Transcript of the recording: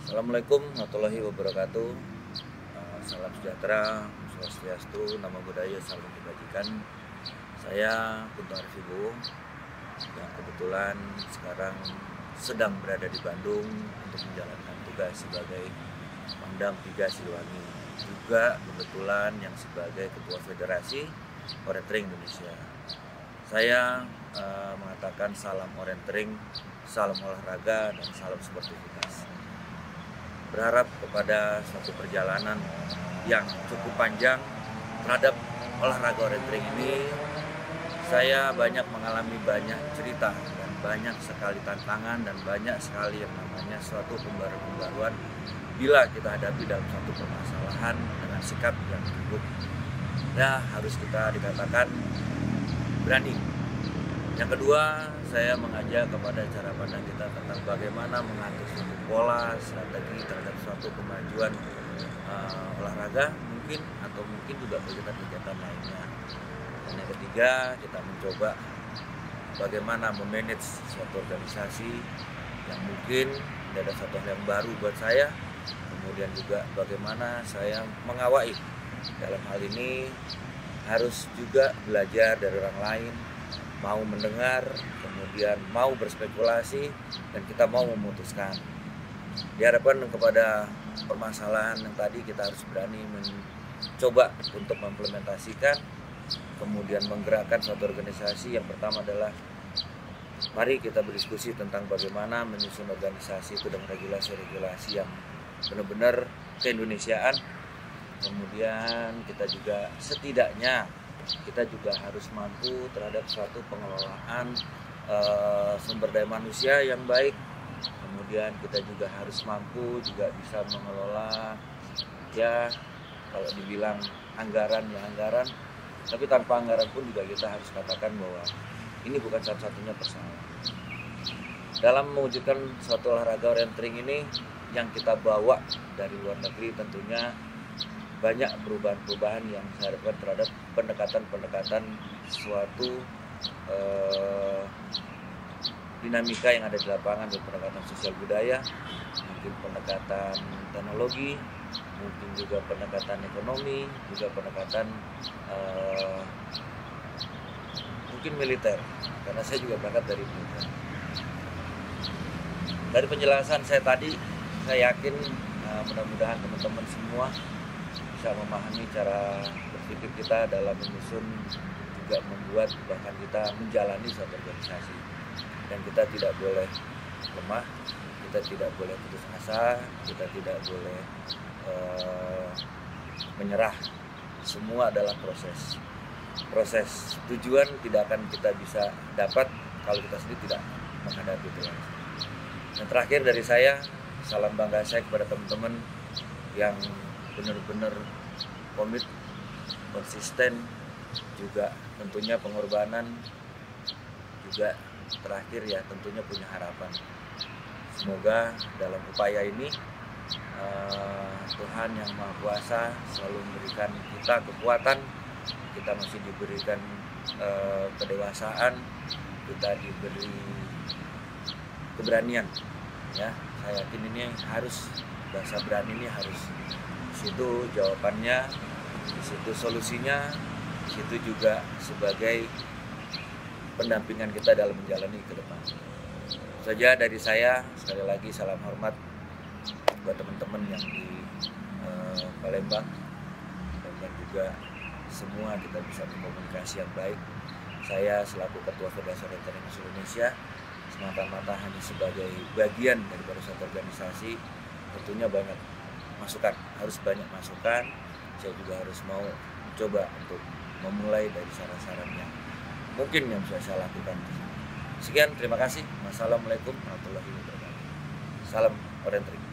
Assalamualaikum warahmatullahi wabarakatuh. Salam sejahtera, swastiastu, nama budaya, salam kebajikan. Saya Kunto Arif Wibowo yang kebetulan sekarang sedang berada di Bandung untuk menjalankan tugas sebagai Pangdam 3 Siliwangi. Juga kebetulan yang sebagai Ketua Federasi Orientering Indonesia. Saya mengatakan salam orientering, salam olahraga, dan salam sportivitas. Berharap kepada suatu perjalanan yang cukup panjang terhadap olahraga orientering ini, saya banyak mengalami banyak cerita dan banyak sekali tantangan dan banyak sekali yang namanya suatu pembaruan bila kita hadapi dalam suatu permasalahan dengan sikap yang cukup harus kita dikatakan berani. Yang kedua, saya mengajak kepada cara pandang kita tentang bagaimana mengatur suatu pola, strategi terhadap suatu kemajuan olahraga mungkin, atau mungkin juga kegiatan-kegiatan lainnya. Dan yang ketiga, kita mencoba bagaimana memanage suatu organisasi yang mungkin ada satu hal yang baru buat saya. Kemudian juga bagaimana saya mengawai dalam hal ini, harus juga belajar dari orang lain, mau mendengar, kemudian mau berspekulasi, dan kita mau memutuskan. Diharapkan kepada permasalahan yang tadi kita harus berani mencoba untuk mengimplementasikan, kemudian menggerakkan suatu organisasi. Yang pertama adalah mari kita berdiskusi tentang bagaimana menyusun organisasi itu dengan regulasi-regulasi yang benar-benar keindonesiaan. Kemudian kita juga setidaknya kita juga harus mampu terhadap suatu pengelolaan sumber daya manusia yang baik. Kemudian kita juga harus mampu juga bisa mengelola, ya kalau dibilang anggaran ya anggaran, tapi tanpa anggaran pun juga kita harus katakan bahwa ini bukan satu-satunya persoalan. Dalam mewujudkan suatu olahraga orientering ini yang kita bawa dari luar negeri, tentunya banyak perubahan-perubahan yang saya harapkan terhadap pendekatan-pendekatan suatu dinamika yang ada di lapangan, dari pendekatan sosial budaya, mungkin pendekatan teknologi, mungkin juga pendekatan ekonomi, juga pendekatan mungkin militer, karena saya juga berangkat dari militer. Dari penjelasan saya tadi, saya yakin mudah-mudahan teman-teman semua bisa memahami cara berpikir kita dalam menyusun, juga membuat, bahkan kita menjalani suatu organisasi. Dan kita tidak boleh lemah, kita tidak boleh putus asa, kita tidak boleh menyerah. Semua adalah proses tujuan tidak akan kita bisa dapat kalau kita sendiri tidak menghadapi itu. Dan terakhir dari saya, salam bangga saya kepada teman-teman yang benar-benar komit, konsisten, juga tentunya pengorbanan, juga terakhir ya tentunya punya harapan. Semoga dalam upaya ini Tuhan Yang Maha Kuasa selalu memberikan kita kekuatan, kita masih diberikan kedewasaan, kita diberi keberanian. Ya, saya yakin ini harus, bahasa berani ini harus. Di situ jawabannya, di situ solusinya, di situ juga sebagai pendampingan kita dalam menjalani ke depan. Saja dari saya, sekali lagi salam hormat buat teman-teman yang di Palembang, dan juga semua kita bisa berkomunikasi yang baik. Saya selaku Ketua Federasi Orientering Indonesia semata-mata hanya sebagai bagian dari suatu organisasi, tentunya banyak masukan, harus banyak masukan. Saya juga harus mau mencoba untuk memulai dari saran-saran yang mungkin yang bisa saya lakukan. Sekian, terima kasih. Wassalamualaikum warahmatullahi wabarakatuh. Salam orientering.